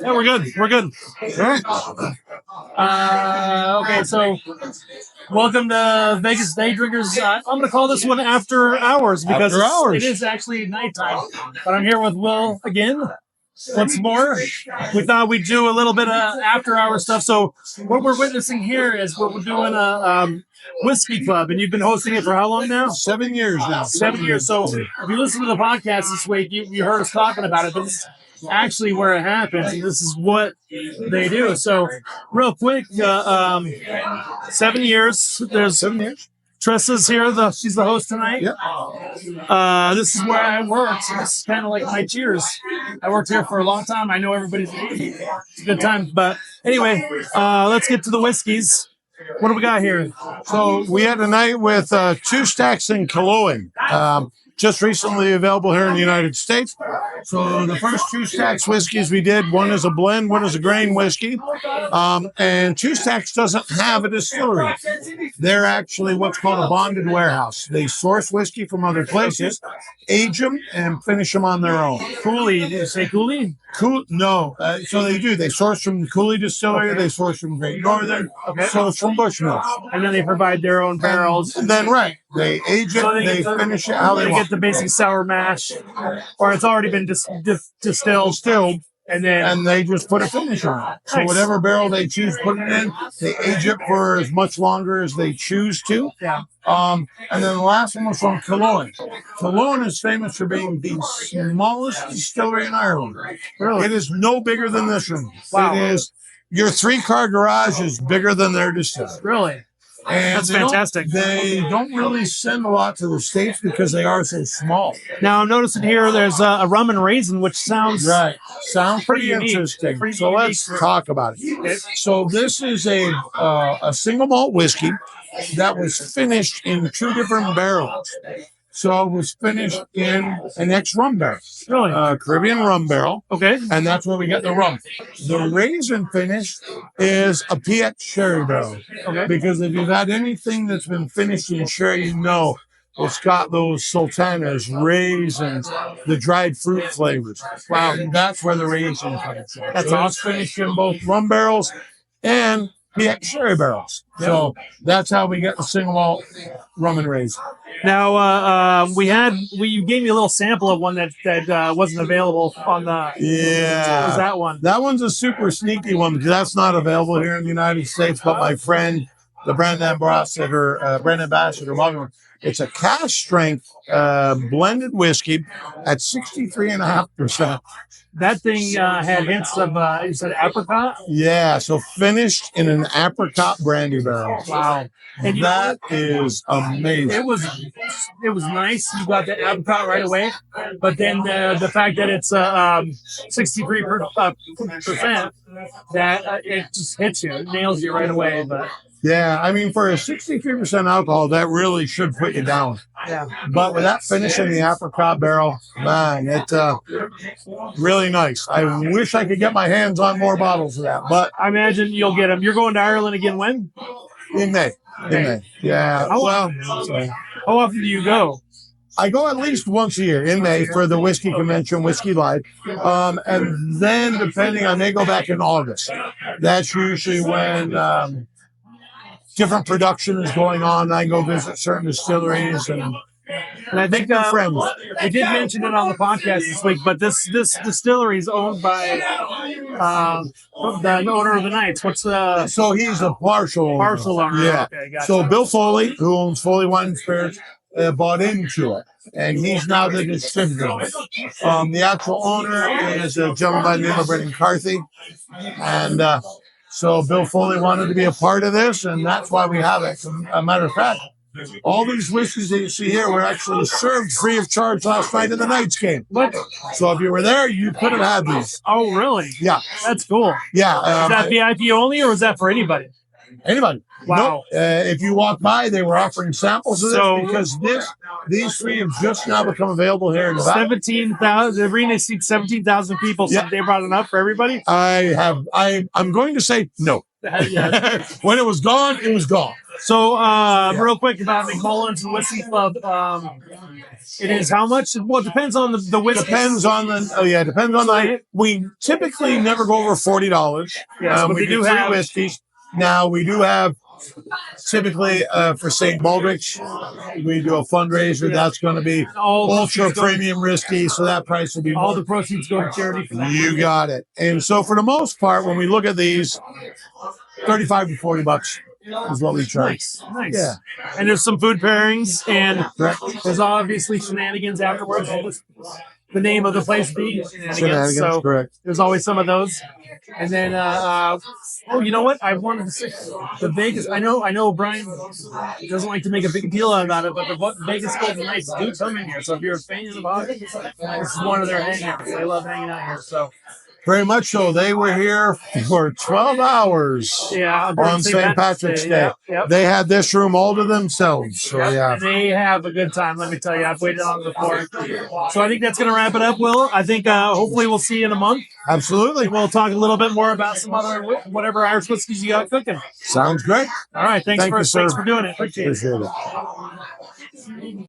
Yeah, we're good. We're good. Okay, so welcome to Vegas Day Drinkers. I'm going to call this one After Hours because it is actually nighttime. But I'm here with Will again. Once more, we thought we'd do a little bit of after-hour stuff. So what we're witnessing here is we're doing a whiskey club, and you've been hosting it for how long now? 7 years now. 7 years. So if you listen to the podcast this week, you heard us talking about it. This is actually where it happens, and this is what they do. So real quick, 7 years. There's 7 years. Tressa's here. She's the host tonight. Yep. This is where I worked. So this is kind of like my cheers. I worked here for a long time. I know everybody's it's a good time. But anyway, let's get to the whiskeys. What do we got here? So we had a night with 2 Stacks and Killowen. Just recently available here in the United States. So the first 2 Stacks whiskeys we did, one is a blend, one is a grain whiskey. And 2 Stacks doesn't have a distillery. They're actually what's called a bonded warehouse. They source whiskey from other places, age them, and finish them on their own. Cooley, did you say Cooley? No. So they do. They source from Cooley Distillery. Okay. They source from Great Northern. Okay. Source from Bushmills. And then they provide their own barrels. And then, right. They age it. So they finish it how they want. Get the basic sour mash, or it's already been distilled. And they just put a finish on it. So whatever barrel they choose to put it in, they age it for as much longer as they choose to. Yeah. And then the last one was from Killowen. Killowen is famous for being the smallest distillery in Ireland. Really? It is no bigger than this one. Wow. It is, your 3-car garage is bigger than their distillery. Really? And that's fantastic. They don't really send a lot to the States because they are so small. Now, I'm noticing here there's a rum and raisin, which sounds pretty interesting. So let's talk about it. So this is a single malt whiskey that was finished in 2 different barrels. So it was finished in an ex-rum barrel. Really? Caribbean rum barrel. Okay. And that's where we get the rum. The raisin finish is a PX sherry barrel. Okay. Because if you've had anything that's been finished in sherry, you know it's got those sultanas, raisins, the dried fruit flavors. Wow. And that's where the raisin comes from. That's awesome. Finished in both rum barrels and PX sherry barrels. Yep. So that's how we get the single malt rum and raisin. Now, you gave me a little sample of one that wasn't available on the. Yeah. What was that one? That one's a super sneaky one because that's not available here in the United States. But my friend, the brand ambassador, it's a cask strength blended whiskey at 63.5%. That thing had hints of, you said apricot? Yeah, so finished in an apricot brandy barrel. Wow. And that is amazing. It was nice. You got the apricot right away. But then the fact that it's 63%, that it just hits you. It nails you right away. But yeah, I mean, for a 63% alcohol, that really should put you down. Yeah. But with that finish in the apricot barrel, man, it's really nice. I wish I could get my hands on more bottles of that. But I imagine you'll get them. You're going to Ireland again when? In May. In May. Yeah. How often do you go? I go at least once a year in May for the whiskey convention, Whiskey Live. And then, depending, I may go back in August. That's usually when different production is going on. I go visit certain distilleries and I think friends. I did mention it on the podcast this week, but this distillery is owned by the owner of the Knights. So he's a partial owner. Yeah. Okay, gotcha. So Bill Foley, who owns Foley Wine and Spirits, bought into it, and he's now the distributor. The actual owner is a gentleman by the name of Brendan Carthy, and so Bill Foley wanted to be a part of this, and that's why we have it. As a matter of fact, all these whiskeys that you see here were actually served free of charge last night in the Knights game. What? So if you were there, you could have had these. Oh, really? Yeah. That's cool. Yeah. Is that VIP only, or is that for anybody? Anybody. Wow. Nope. If you walk by, they were offering samples of this because these 3 have just now become available here in Nevada. 17,000. The arena seats 17,000 people. So they brought it up for everybody. I'm going to say no. Yeah. When it was gone, it was gone. So, real quick about McMullan's Whiskey Club. It is how much? Well, it depends on the whiskey. Depends on depends on the. We typically never go over $40. Yes, but we do three whiskeys. Now we do have typically for St. Baldrick's, we do a fundraiser. That's going to be ultra premium whiskey, so that price will be all the proceeds go to charity. You got it. And so for the most part, when we look at these, $35 to $40 is what we charge. Nice. Yeah. And there's some food pairings, and there's obviously shenanigans afterwards. The name of the place being shenanigans. So correct. There's always some of those. And then, you know what? I wanted to say the Vegas. I know Brian doesn't like to make a big deal about it, but the Vegas Golden Knights do come in here. So if you're a fan of hockey, this is one of their hangouts. They love hanging out here. So. Very much so. They were here for 12 hours on St. Patrick's Day. Yep. They had this room all to themselves. So, they have a good time, let me tell you. I've waited on it before. So I think that's going to wrap it up, Will. I think hopefully we'll see you in a month. Absolutely. We'll talk a little bit more about some other, whatever Irish whiskeys you got cooking. Sounds great. All right. Thanks for doing it. Appreciate it. Appreciate it.